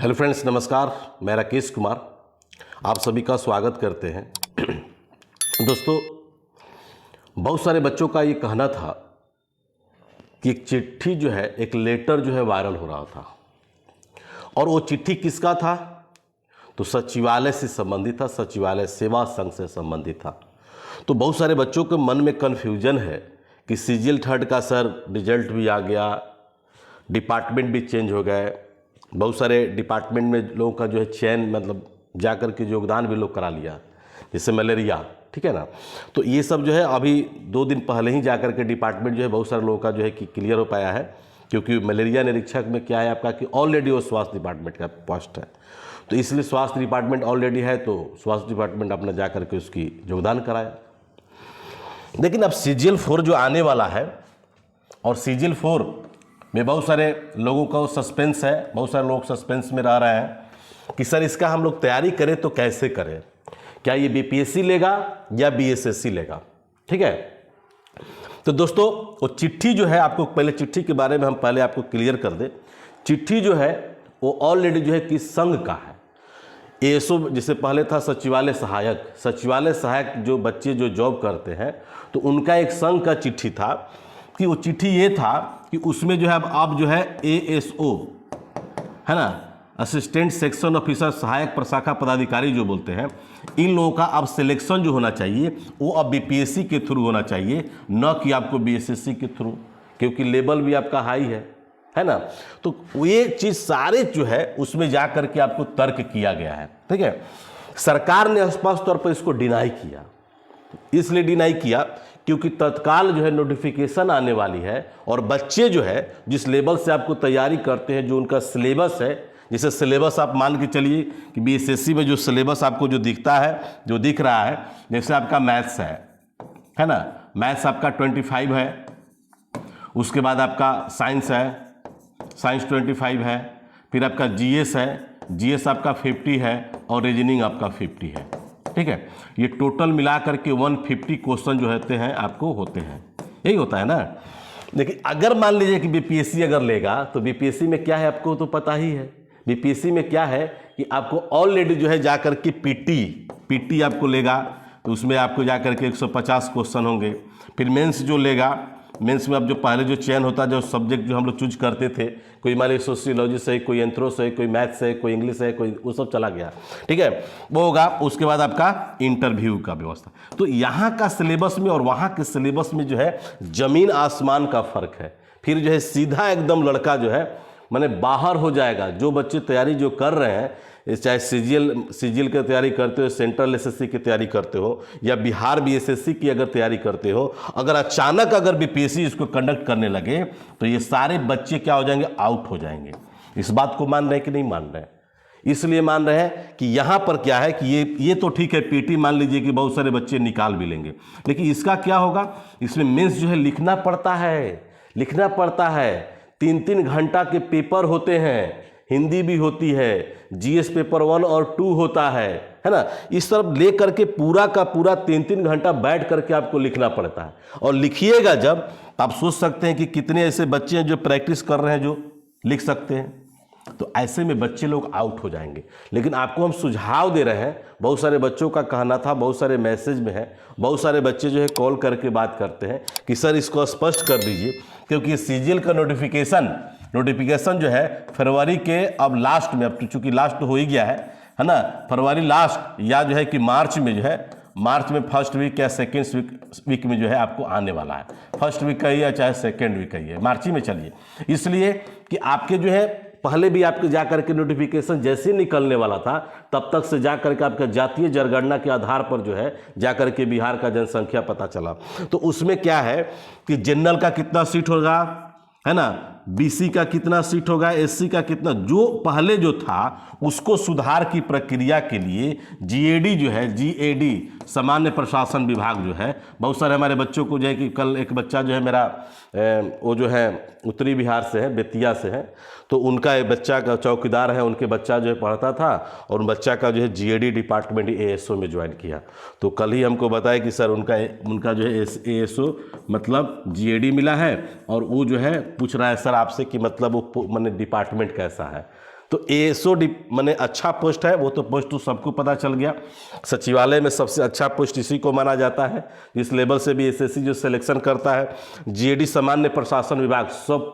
Hello friends, नमस्कार। मैं राकेश कुमार आप सभी का स्वागत करते हैं। दोस्तों, बहुत सारे बच्चों का ये कहना था कि एक चिट्ठी जो है, एक लेटर जो है वायरल हो रहा था, और वो चिट्ठी किसका था? तो सचिवालय से संबंधित था, सचिवालय सेवा संघ से संबंधित था। तो बहुत सारे बच्चों के मन में कन्फ्यूजन है कि सीजीएल थर्ड का सर रिजल्ट भी आ गया, डिपार्टमेंट भी चेंज हो गए, बहुत सारे डिपार्टमेंट में लोगों का जो है चयन मतलब जाकर के योगदान भी लोग करा लिया, जैसे मलेरिया, ठीक है ना। तो ये सब जो है अभी 2 दिन पहले ही जाकर के डिपार्टमेंट जो है बहुत सारे लोगों का जो है कि क्लियर हो पाया है, क्योंकि मलेरिया निरीक्षक में क्या है आपका कि ऑलरेडी वो स्वास्थ्य डिपार्टमेंट का पोस्ट है। तो इसलिए स्वास्थ्य डिपार्टमेंट ऑलरेडी है, तो स्वास्थ्य डिपार्टमेंट अपना जा करके उसकी योगदान कराया। लेकिन अब सीजीएल 4 जो आने वाला है, और सीजीएल 4 में बहुत सारे लोगों का सस्पेंस है, बहुत सारे लोग सस्पेंस में रह रहे हैं कि सर इसका हम लोग तैयारी करें तो कैसे करें, क्या ये बीपीएससी लेगा या बीएसएससी लेगा, ठीक है। तो दोस्तों, वो चिट्ठी जो है, आपको पहले चिट्ठी के बारे में हम पहले आपको क्लियर कर दें। चिट्ठी जो है वो ऑलरेडी जो है कि संघ का है। एएसओ जिसे पहले था सचिवालय सहायक, सचिवालय सहायक जो बच्चे जो जॉब करते हैं, तो उनका एक संघ का चिट्ठी था कि वो चिट्ठी ये था कि उसमें जो है अब आप जो है एएसओ है ना, असिस्टेंट सेक्शन ऑफिसर, सहायक प्रशाखा पदाधिकारी जो बोलते हैं, इन लोगों का अब सिलेक्शन जो होना चाहिए वो अब बीपीएससी के थ्रू होना चाहिए, न कि आपको बीएसएससी के थ्रू, क्योंकि लेवल भी आपका हाई है ना। तो ये चीज़ सारे जो है उसमें जा करके आपको तर्क किया गया है, ठीक है। सरकार ने स्पष्ट तौर पर इसको डिनाई किया, इसलिए डिनाई किया क्योंकि तत्काल जो है नोटिफिकेशन आने वाली है, और बच्चे जो है जिस लेवल से आपको तैयारी करते हैं, जो उनका सिलेबस है, जैसे सिलेबस आप मान के चलिए कि बीएसएससी में जो सिलेबस आपको जो दिखता है, जो दिख रहा है, जैसे आपका मैथ्स है ना, मैथ्स आपका 25 है, उसके बाद आपका साइंस है, साइंस 25 है, फिर आपका जीएस है, जीएस आपका 50 है, और रीजनिंग आपका 50 है, ठीक है। ये टोटल मिला करके 150 क्वेश्चन जो होते हैं आपको होते हैं, यही होता है ना। लेकिन अगर मान लीजिए कि बीपीएससी अगर लेगा, तो बीपीएससी में क्या है आपको तो पता ही है। बीपीएससी में क्या है कि आपको ऑलरेडी जो है जाकर के पीटी आपको लेगा, तो उसमें आपको जाकर के 150 क्वेश्चन होंगे। फिर मेंस जो लेगा, मेंस में अब जो पहले जो चयन होता है, जो सब्जेक्ट जो हम लोग चूज करते थे, कोई मान लीजिए सोशियोलॉजी से, कोई एंथ्रो से, कोई मैथ्स से, कोई इंग्लिश है, कोई वो सब चला गया, ठीक है, वो होगा। उसके बाद आपका इंटरव्यू का व्यवस्था। तो यहाँ का सिलेबस में और वहाँ के सिलेबस में जो है जमीन आसमान का फर्क है। फिर जो है सीधा एकदम लड़का जो है माने बाहर हो जाएगा। जो बच्चे तैयारी जो कर रहे हैं, चाहे सीजीएल की तैयारी करते हो, सेंट्रल एसएससी की तैयारी करते हो, या बिहार बीएसएससी की अगर तैयारी करते हो, अगर अचानक अगर बीपीएससी इसको कंडक्ट करने लगे, तो ये सारे बच्चे क्या हो जाएंगे, आउट हो जाएंगे। इस बात को मान रहे हैं कि नहीं मान रहे हैं? इसलिए मान रहे हैं कि यहाँ पर क्या है कि ये तो ठीक है, पीटी मान लीजिए कि बहुत सारे बच्चे निकाल भी लेंगे, लेकिन इसका क्या होगा, इसमें मेंस जो है लिखना पड़ता है। 3-3 घंटा के पेपर होते हैं, हिंदी भी होती है, जीएस पेपर 1 और 2 होता है ना। इस तरफ ले करके पूरा का पूरा 3-3 घंटा बैठ करके आपको लिखना पड़ता है। और लिखिएगा जब, आप सोच सकते हैं कि कितने ऐसे बच्चे हैं जो प्रैक्टिस कर रहे हैं, जो लिख सकते हैं। तो ऐसे में बच्चे लोग आउट हो जाएंगे। लेकिन आपको हम सुझाव दे रहे हैं, बहुत सारे बच्चों का कहना था, बहुत सारे मैसेज में है, बहुत सारे बच्चे जो है कॉल करके बात करते हैं कि सर इसको स्पष्ट कर दीजिए, क्योंकि सीजीएल का नोटिफिकेशन जो है फरवरी के अब लास्ट में, अब चूंकि लास्ट हो ही गया है ना, फरवरी लास्ट या जो है कि मार्च में जो है, मार्च में फर्स्ट वीक या सेकेंड वीक में जो है आपको आने वाला है। फर्स्ट वीक कहिए या चाहे सेकेंड वीक कहिए, मार्च ही में चलिए। इसलिए कि आपके जो है पहले भी आपके जाकर के नोटिफिकेशन जैसे निकलने वाला था, तब तक से जाकर के आपका जातीय जनगणना के आधार पर जो है जाकर के बिहार का जनसंख्या पता चला। तो उसमें क्या है कि जनरल का कितना सीट होगा, है ना, बीसी का कितना सीट होगा, एससी का कितना, जो पहले जो था उसको सुधार की प्रक्रिया के लिए जीएडी जो है, जीएडी सामान्य प्रशासन विभाग जो है, बहुत सारे हमारे बच्चों को जो है कि कल एक बच्चा जो है मेरा वो जो है उत्तरी बिहार से है, बेतिया से है, तो उनका एक बच्चा का चौकीदार है, उनके बच्चा जो है पढ़ता था, और उन बच्चा का जो है जीएडी डिपार्टमेंट एएसओ में ज्वाइन किया। तो कल ही हमको बताया कि सर उनका जो है एएसओ मतलब जीएडी मिला है, और वो जो है पूछ रहा है सर आपसे कि मतलब वो मैंने डिपार्टमेंट कैसा है। तो एएसओ माने अच्छा पोस्ट है, वो तो पोस्ट तो सबको पता चल गया। सचिवालय में सबसे अच्छा पोस्ट इसी को माना जाता है, इस लेवल से भी एसएससी जो सिलेक्शन करता है। जीएडी सामान्य प्रशासन विभाग, सब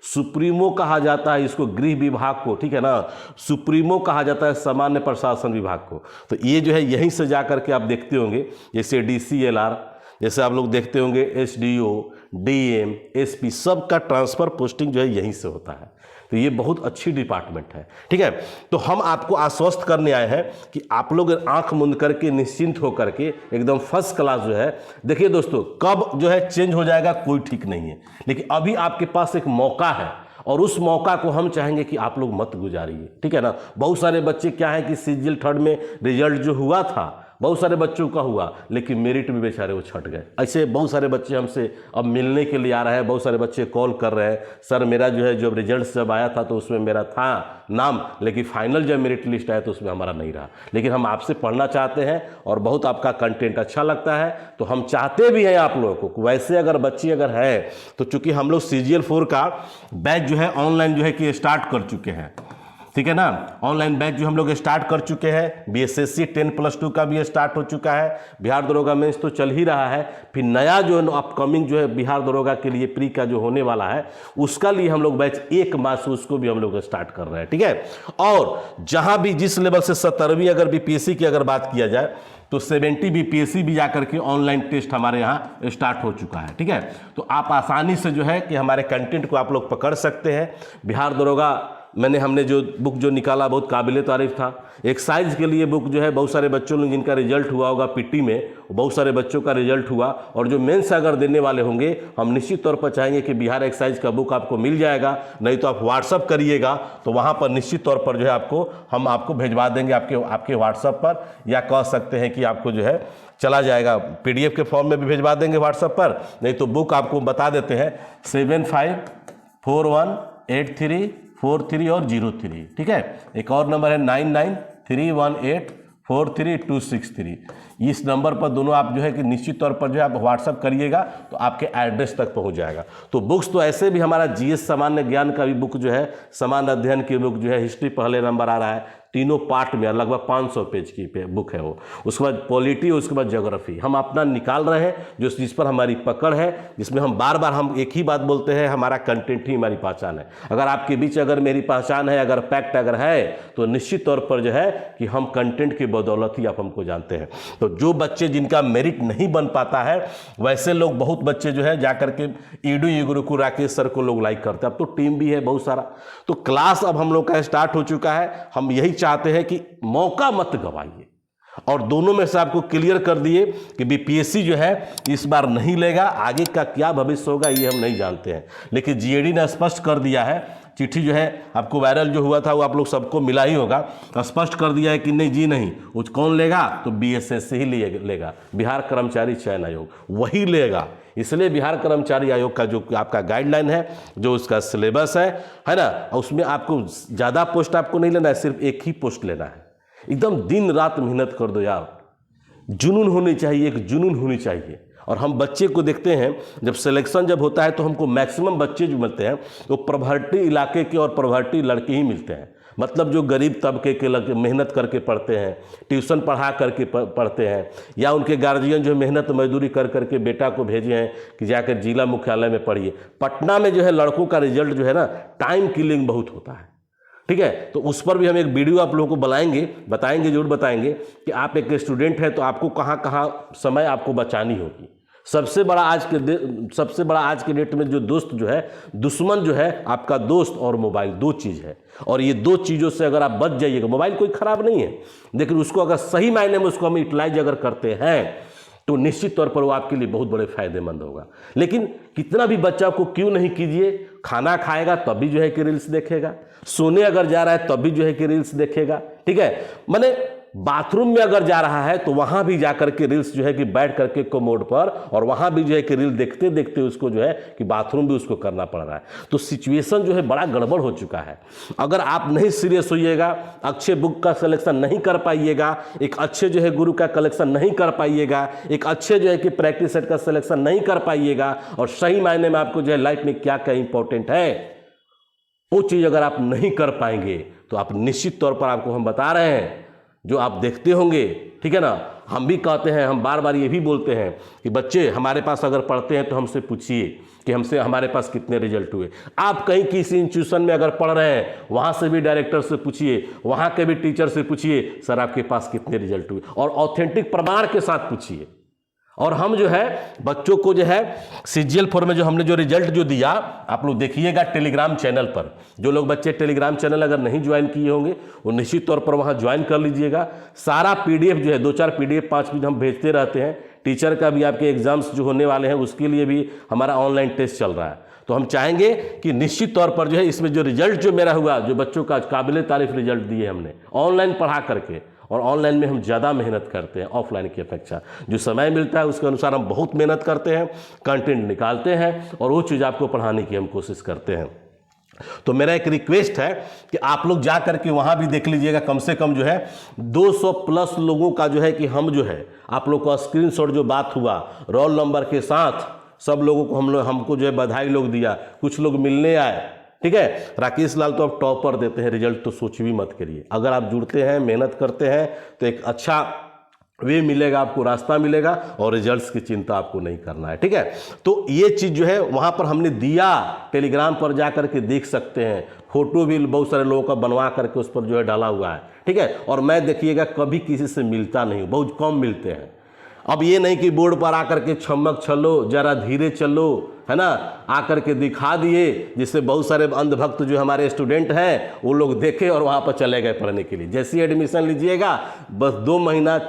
सुप्रीमो कहा जाता है इसको, गृह विभाग को, ठीक है ना, सुप्रीमो कहा जाता है सामान्य प्रशासन विभाग को। तो ये जो है यहीं से जा करके आप देखते होंगे, जैसे DCLR, जैसे आप लोग देखते होंगे SDO, DM, SP, सब का ट्रांसफ़र पोस्टिंग जो है यहीं से होता है। तो ये बहुत अच्छी डिपार्टमेंट है, ठीक है। तो हम आपको आश्वस्त करने आए हैं कि आप लोग आंख मूंद करके निश्चिंत हो करके एकदम फर्स्ट क्लास जो है, देखिए दोस्तों, कब जो है चेंज हो जाएगा कोई ठीक नहीं है, लेकिन अभी आपके पास एक मौका है और उस मौका को हम चाहेंगे कि आप लोग मत गुजारिए, ठीक है ना। बहुत सारे बच्चे क्या है कि सीजीएल 3rd में रिजल्ट जो हुआ था, बहुत सारे बच्चों का हुआ, लेकिन मेरिट में बेचारे वो छट गए। ऐसे बहुत सारे बच्चे हमसे अब मिलने के लिए आ रहे हैं, बहुत सारे बच्चे कॉल कर रहे हैं, सर मेरा जो है जब रिजल्ट जब आया था तो उसमें मेरा था नाम, लेकिन फाइनल जब मेरिट लिस्ट आया तो उसमें हमारा नहीं रहा। लेकिन हम आपसे पढ़ना चाहते हैं और बहुत आपका कंटेंट अच्छा लगता है, तो हम चाहते भी हैं आप लोगों को। वैसे अगर बच्चे अगर है तो चूँकि हम लोग CGL 4 का बैच जो है ऑनलाइन जो है कि स्टार्ट कर चुके हैं, ठीक है ना। ऑनलाइन बैच जो हम लोग स्टार्ट कर चुके हैं, BSSC 10+2 का भी स्टार्ट हो चुका है, बिहार दरोगा मेंस तो चल ही रहा है, फिर नया जो अपकमिंग जो है बिहार दरोगा के लिए प्री का जो होने वाला है उसका लिए हम लोग बैच 1 मार्च से उसको भी हम लोग स्टार्ट कर रहे हैं, ठीक है। और जहां भी जिस लेवल से 17वीं अगर BPSC की अगर बात किया जाए तो 70 BPSC भी जाकर के ऑनलाइन टेस्ट हमारे यहाँ स्टार्ट हो चुका है, ठीक है। तो आप आसानी से जो है कि हमारे कंटेंट को आप लोग पकड़ सकते हैं। बिहार दरोगा हमने जो बुक जो निकाला बहुत काबिले तारीफ था। एक्साइज के लिए बुक जो है बहुत सारे बच्चों ने जिनका रिजल्ट हुआ होगा PT में, बहुत सारे बच्चों का रिजल्ट हुआ, और जो मेंस अगर देने वाले होंगे हम निश्चित तौर पर चाहेंगे कि बिहार एक्साइज का बुक आपको मिल जाएगा, नहीं तो आप व्हाट्सअप करिएगा तो वहाँ पर निश्चित तौर पर जो है हम आपको भेजवा देंगे आपके व्हाट्सअप पर, या कह सकते हैं कि आपको जो है चला जाएगा PDF के फॉर्म में भी भेजवा देंगे व्हाट्सअप पर, नहीं तो बुक आपको बता देते हैं 75418343 और 03, ठीक है। एक और नंबर है 9931843263। इस नंबर पर दोनों आप जो है कि निश्चित तौर पर जो है आप व्हाट्सअप करिएगा तो आपके एड्रेस तक पहुंच जाएगा। तो बुक्स तो ऐसे भी हमारा GS सामान्य ज्ञान का भी बुक जो है, सामान्य अध्ययन की बुक जो है, हिस्ट्री पहले नंबर आ रहा है, तीनों पार्ट में लगभग 500 पेज की बुक है वो। उसके बाद पॉलिटी, उसके बाद ज्योग्राफी हम अपना निकाल रहे हैं जो जिस पर हमारी पकड़ है, जिसमें हम बार बार हम एक ही बात बोलते हैं, हमारा कंटेंट ही हमारी पहचान है। अगर आपके बीच अगर मेरी पहचान है, अगर फैक्ट अगर है, तो निश्चित तौर पर जो है कि हम कंटेंट की बदौलत ही आप हमको जानते हैं। तो जो बच्चे जिनका मेरिट नहीं बन पाता है, वैसे लोग बहुत बच्चे जो है जाकर के ईडू गुरुकु राकेश सर को लोग लाइक करते हैं। अब तो टीम भी है बहुत सारा, तो क्लास अब हम लोग का स्टार्ट हो चुका है। हम यही चाहते हैं कि मौका मत गवाइए, और दोनों में से आपको क्लियर कर दिए कि BPSC जो है इस बार नहीं लेगा, आगे का क्या भविष्य होगा ये हम नहीं जानते हैं, लेकिन GAD ने स्पष्ट कर दिया है। चिट्ठी जो है आपको वायरल जो हुआ था वो आप लोग सबको मिला ही होगा, स्पष्ट कर दिया है कि नहीं जी नहीं, वो कौन लेगा, तो BSS ही लेगा, बिहार कर्मचारी चयन आयोग वही लेगा। इसलिए बिहार कर्मचारी आयोग का जो आपका गाइडलाइन है, जो उसका सिलेबस है ना, उसमें आपको ज़्यादा पोस्ट आपको नहीं लेना है, सिर्फ एक ही पोस्ट लेना है। एकदम दिन रात मेहनत कर दो यार, जुनून होनी चाहिए, एक जुनून होनी चाहिए। और हम बच्चे को देखते हैं जब सिलेक्शन जब होता है तो हमको मैक्सिमम बच्चे जो मिलते हैं वो प्रॉपर्टी इलाके के और प्रॉपर्टी लड़के ही मिलते हैं, मतलब जो गरीब तबके के लड़के मेहनत करके पढ़ते हैं, ट्यूशन पढ़ा करके पढ़ते हैं, या उनके गार्जियन जो मेहनत मजदूरी कर करके बेटा को भेजे हैं कि जाकर जिला मुख्यालय में पढ़िए। पटना में जो है लड़कों का रिजल्ट जो है ना, टाइम किलिंग बहुत होता है, ठीक है। तो उस पर भी हम एक वीडियो आप लोगों को बताएंगे जरूर बताएंगे कि आप एक स्टूडेंट है तो आपको कहाँ कहाँ समय आपको बचानी होगी। सबसे बड़ा आज के डेट में जो दोस्त जो है, दुश्मन जो है आपका दोस्त और मोबाइल, दो चीज़ है। और ये दो चीज़ों से अगर आप बच जाइएगा, मोबाइल कोई ख़राब नहीं है, लेकिन उसको अगर सही मायने में उसको हम यूटिलाइज अगर करते हैं तो निश्चित तौर पर वो आपके लिए बहुत बड़े फायदेमंद होगा। लेकिन कितना भी बच्चा को क्यों नहीं कीजिए, खाना खाएगा तब भी जो है कि रील्स देखेगा, सोने अगर जा रहा है तब भी जो है कि रील्स देखेगा, ठीक है। माने बाथरूम में अगर जा रहा है तो वहां भी जाकर के रील्स जो है कि बैठ करके कोमोड पर, और वहां भी जो है कि रील देखते देखते उसको जो है कि बाथरूम भी उसको करना पड़ रहा है। तो सिचुएशन जो है बड़ा गड़बड़ हो चुका है। अगर आप नहीं सीरियस होइएगा, अच्छे बुक का सिलेक्शन नहीं कर पाइएगा, एक अच्छे जो है गुरु का कलेक्शन नहीं कर पाइएगा, एक अच्छे जो है कि प्रैक्टिस सेट का सिलेक्शन नहीं कर पाइएगा, और सही मायने में आपको जो है लाइफ में क्या क्या इंपॉर्टेंट है वो चीज़ अगर आप नहीं कर पाएंगे तो आप निश्चित तौर पर, आपको हम बता रहे हैं, जो आप देखते होंगे, ठीक है ना, हम भी कहते हैं, हम बार बार ये भी बोलते हैं कि बच्चे हमारे पास अगर पढ़ते हैं तो हमसे पूछिए कि हमारे पास कितने रिजल्ट हुए। आप कहीं किसी इंस्टीट्यूशन में अगर पढ़ रहे हैं, वहाँ से भी डायरेक्टर से पूछिए, वहाँ के भी टीचर से पूछिए, सर आपके पास कितने रिजल्ट हुए, और ऑथेंटिक प्रमाण के साथ पूछिए। और हम जो है बच्चों को जो है CGL-4 में जो हमने जो रिजल्ट जो दिया, आप लोग देखिएगा टेलीग्राम चैनल पर। जो लोग बच्चे टेलीग्राम चैनल अगर नहीं ज्वाइन किए होंगे वो निश्चित तौर पर वहाँ ज्वाइन कर लीजिएगा। सारा PDF जो है, 2-4 PDF 5 मिनट हम भेजते रहते हैं। टीचर का भी आपके एग्जाम्स जो होने वाले हैं उसके लिए भी हमारा ऑनलाइन टेस्ट चल रहा है। तो हम चाहेंगे कि निश्चित तौर पर जो है इसमें जो रिजल्ट जो मेरा हुआ, जो बच्चों का काबिल तारीफ रिजल्ट दिए हमने ऑनलाइन पढ़ा करके, और ऑनलाइन में हम ज़्यादा मेहनत करते हैं ऑफलाइन की अपेक्षा। जो समय मिलता है उसके अनुसार हम बहुत मेहनत करते हैं, कंटेंट निकालते हैं और वो चीज़ आपको पढ़ाने की हम कोशिश करते हैं। तो मेरा एक रिक्वेस्ट है कि आप लोग जा करके वहाँ भी देख लीजिएगा। कम से कम जो है 200 प्लस लोगों का जो है कि हम जो है आप लोग का स्क्रीनशॉट जो बात हुआ रोल नंबर के साथ, सब लोगों को हमको जो है बधाई लोग दिया, कुछ लोग मिलने आए, ठीक है। राकेश लाल तो आप टॉपर देते हैं, रिजल्ट तो सोच भी मत करिए। अगर आप जुड़ते हैं, मेहनत करते हैं तो एक अच्छा वे मिलेगा, आपको रास्ता मिलेगा, और रिजल्ट्स की चिंता आपको नहीं करना है, ठीक है। तो ये चीज़ जो है वहाँ पर हमने दिया, टेलीग्राम पर जा करके देख सकते हैं। फोटो भी बहुत सारे लोगों का बनवा करके उस पर जो है डाला हुआ है, ठीक है। और मैं देखिएगा कभी किसी से मिलता नहीं हूँ, बहुत कम मिलते हैं। अब ये नहीं कि बोर्ड पर आकर के छमक चलो, जरा धीरे चलो, है ना, आकर के दिखा दिए, जिससे बहुत सारे अंधभक्त जो हमारे स्टूडेंट हैं वो लोग देखे और वहाँ पर चले गए पढ़ने के लिए। जैसे ही एडमिशन लीजिएगा बस 2 महीना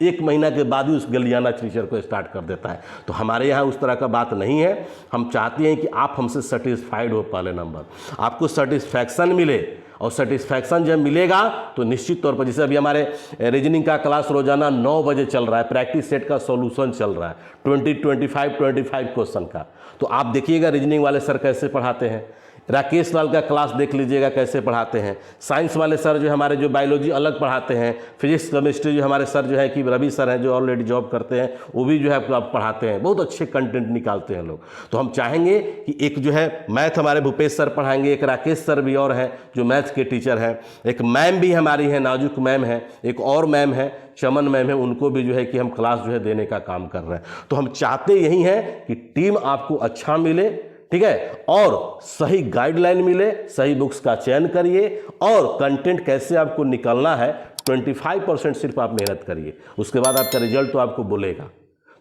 1 महीना के बाद ही उस गलियाना टीचर को स्टार्ट कर देता है। तो हमारे यहाँ उस तरह का बात नहीं है। हम चाहते हैं कि आप हमसे सेटिस्फाइड हो, पहले नंबर आपको सेटिस्फैक्शन मिले, और सेटिस्फैक्शन जब मिलेगा तो निश्चित तौर पर, जैसे अभी हमारे रीजनिंग का क्लास रोजाना 9 बजे चल रहा है, प्रैक्टिस सेट का सॉल्यूशन चल रहा है 25 क्वेश्चन का। तो आप देखिएगा रीजनिंग वाले सर कैसे पढ़ाते हैं, राकेश लाल का क्लास देख लीजिएगा कैसे पढ़ाते हैं। साइंस वाले सर जो हमारे जो बायोलॉजी अलग पढ़ाते हैं, फिजिक्स केमिस्ट्री जो हमारे सर जो है कि रवि सर हैं जो ऑलरेडी जॉब करते हैं, वो भी जो है आपको पढ़ाते हैं, बहुत अच्छे कंटेंट निकालते हैं लोग। तो हम चाहेंगे कि एक जो है मैथ हमारे भूपेश सर पढ़ाएंगे, एक राकेश सर भी और हैं जो मैथ्स के टीचर हैं, एक मैम भी हमारी है, नाजुक मैम है, एक और मैम है, चमन मैम है, उनको भी जो है कि हम क्लास जो है देने का काम कर रहे हैं। तो हम चाहते यही हैं कि टीम आपको अच्छा मिले, ठीक है, और सही गाइडलाइन मिले, सही बुक्स का चयन करिए, और कंटेंट कैसे आपको निकालना है 25% सिर्फ आप मेहनत करिए, उसके बाद आपका रिजल्ट तो आपको बोलेगा।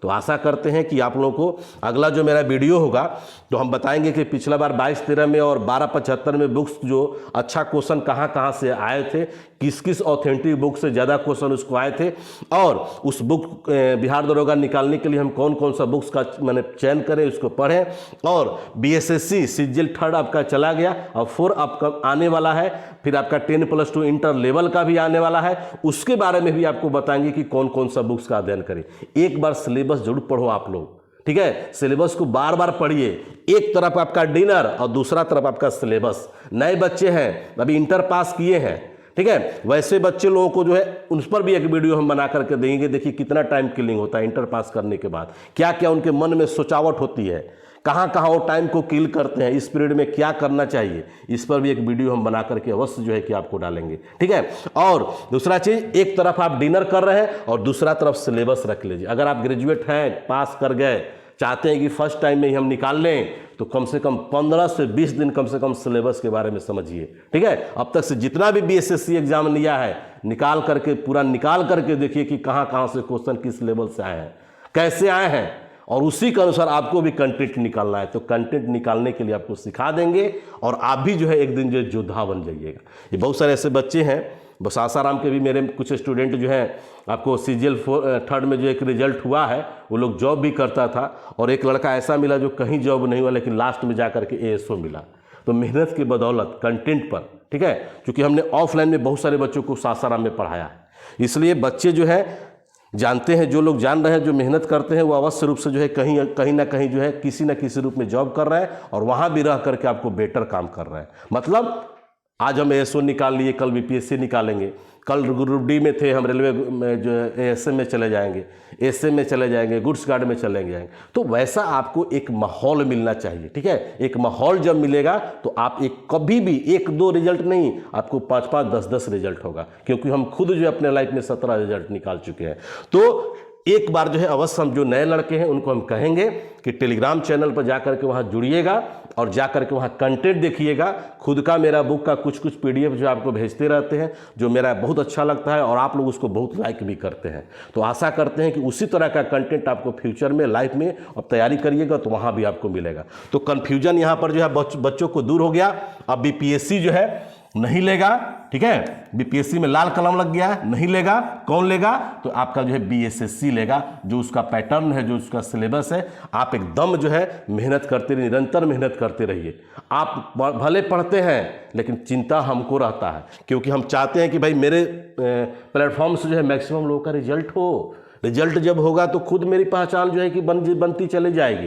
तो आशा करते हैं कि आप लोगों को अगला जो मेरा वीडियो होगा तो हम बताएंगे कि पिछला बार 22-13 में और 12-75 में बुक्स जो अच्छा क्वेश्चन कहाँ से आए थे, किस किस ऑथेंटिक बुक से ज़्यादा क्वेश्चन उसको आए थे, और उस बुक बिहार दरोगा निकालने के लिए हम कौन कौन सा बुक्स का मैंने चयन करें, उसको पढ़ें। और BSSC CGL 3 आपका चला गया, और 4 आपका आने वाला है, फिर आपका 10+2 इंटर लेवल का भी आने वाला है, उसके बारे में भी आपको बताएंगे कि कौन कौन सा बुक्स का अध्ययन करें। एक बार सिलेबस जरूर पढ़ो आप लोग, ठीक है, सिलेबस को बार बार पढ़िए। एक तरफ आपका डिनर और दूसरा तरफ आपका सिलेबस। नए बच्चे हैं, अभी इंटर पास किए हैं, ठीक है, वैसे बच्चे लोगों को जो है उस पर भी एक वीडियो हम बना करके देंगे। देखिए कितना टाइम किलिंग होता है इंटर पास करने के बाद, क्या क्या उनके मन में सोचावट होती है, कहाँ कहाँ वो टाइम को किल करते हैं, इस पीरियड में क्या करना चाहिए, इस पर भी एक वीडियो हम बना करके अवश्य जो है कि आपको डालेंगे, ठीक है। और दूसरा चीज़, एक तरफ आप डिनर कर रहे हैं और दूसरा तरफ सिलेबस रख लीजिए। अगर आप ग्रेजुएट हैं, पास कर गए, चाहते हैं कि फर्स्ट टाइम में ही हम निकाल लें, तो कम से कम 15 से 20 दिन कम से कम सिलेबस के बारे में समझिए, ठीक है। अब तक से जितना भी BSSC एग्जाम लिया है, निकाल करके पूरा निकाल करके देखिए कि कहाँ कहाँ से क्वेश्चन किस लेवल से आए हैं, कैसे आए हैं, और उसी के अनुसार आपको भी कंटेंट निकालना है। तो कंटेंट निकालने के लिए आपको सिखा देंगे, और आप भी जो है एक दिन जो योद्धा बन जाइएगा। ये बहुत सारे ऐसे बच्चे हैं, बस आसाराम के भी मेरे कुछ स्टूडेंट जो हैं, आपको CGL 3 में जो एक रिजल्ट हुआ है, वो लोग जॉब भी करता था, और एक लड़का ऐसा मिला जो कहीं जॉब नहीं हुआ लेकिन लास्ट में जा करके ASO मिला। तो मेहनत की बदौलत कंटेंट पर, ठीक है, क्योंकि हमने ऑफलाइन में बहुत सारे बच्चों को सासाराम में पढ़ाया है, इसलिए बच्चे जो है जानते हैं, जो लोग जान रहे हैं, जो मेहनत करते हैं, वो अवश्य रूप से जो है कहीं ना कहीं जो है किसी न किसी रूप में जॉब कर रहे हैं, और वहाँ भी रह करके आपको बेटर काम कर रहे हैं। मतलब आज हम ASO निकाल लिए, कल BPSC निकालेंगे, कल ग्रुप डी में थे हम, रेलवे में जो ASM में चले जाएंगे, SM में चले जाएंगे, गुड्स गार्ड में चले जाएंगे। तो वैसा आपको एक माहौल मिलना चाहिए, ठीक है। एक माहौल जब मिलेगा तो आप एक कभी भी 1-2 रिजल्ट नहीं, आपको 5-5, 10-10 रिजल्ट होगा, क्योंकि हम खुद जो अपने लाइफ में 17 रिजल्ट निकाल चुके हैं। तो एक बार जो है अवश्य हम जो नए लड़के हैं उनको हम कहेंगे कि टेलीग्राम चैनल पर जाकर के वहाँ जुड़िएगा और जाकर के वहाँ कंटेंट देखिएगा। खुद का मेरा बुक का कुछ PDF जो आपको भेजते रहते हैं, जो मेरा बहुत अच्छा लगता है और आप लोग उसको बहुत लाइक भी करते हैं। तो आशा करते हैं कि उसी तरह का कंटेंट आपको फ्यूचर में, लाइफ में अब तैयारी करिएगा तो वहाँ भी आपको मिलेगा। तो कन्फ्यूजन यहाँ पर जो है बच्चों को दूर हो गया। अब BPSC जो है नहीं लेगा, ठीक है, BPSC में लाल कलम लग गया है, नहीं लेगा, कौन लेगा? तो आपका जो है BSSC लेगा, जो उसका पैटर्न है, जो उसका सिलेबस है। आप एकदम जो है मेहनत करते रहिए, निरंतर मेहनत करते रहिए। आप भले पढ़ते हैं लेकिन चिंता हमको रहता है, क्योंकि हम चाहते हैं कि भाई मेरे प्लेटफॉर्म से जो है मैक्सिमम लोगों का रिजल्ट हो। रिजल्ट जब होगा तो खुद मेरी पहचान जो है कि बनती चली जाएगी,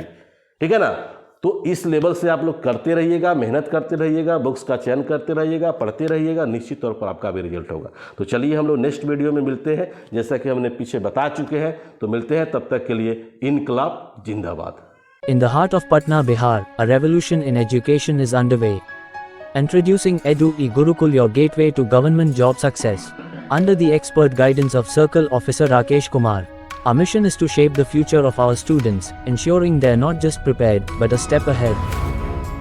ठीक है ना। तो इस लेवल से आप लोग करते रहिएगा, मेहनत करते रहिएगा, बुक्स का चयन करते रहिएगा, पढ़ते रहिएगा, निश्चित तौर पर आपका भी रिजल्ट होगा। तो चलिए हम लोग नेक्स्ट वीडियो में मिलते हैं, जैसा कि हमने पीछे बता चुके हैं। तो मिलते हैं, तब तक के लिए इनकलाब जिंदाबाद। In the heart of Patna, Bihar, a revolution in education is underway. Introducing EduE-Gurukul, your gateway to government job success. Under the expert guidance of Circle Officer Rakesh Kumar, our mission is to shape the future of our students, ensuring they're not just prepared, but a step ahead.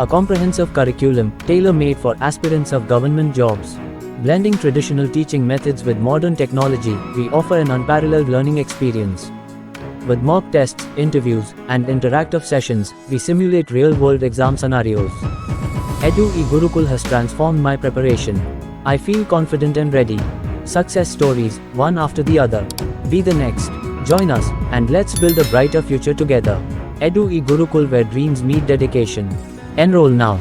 A comprehensive curriculum, tailor-made for aspirants of government jobs. Blending traditional teaching methods with modern technology, we offer an unparalleled learning experience. With mock tests, interviews, and interactive sessions, we simulate real-world exam scenarios. EduE-Gurukul has transformed my preparation. I feel confident and ready. Success stories, one after the other. Be the next. Join us, and let's build a brighter future together. EduE-Gurukul, where dreams meet dedication. Enroll now.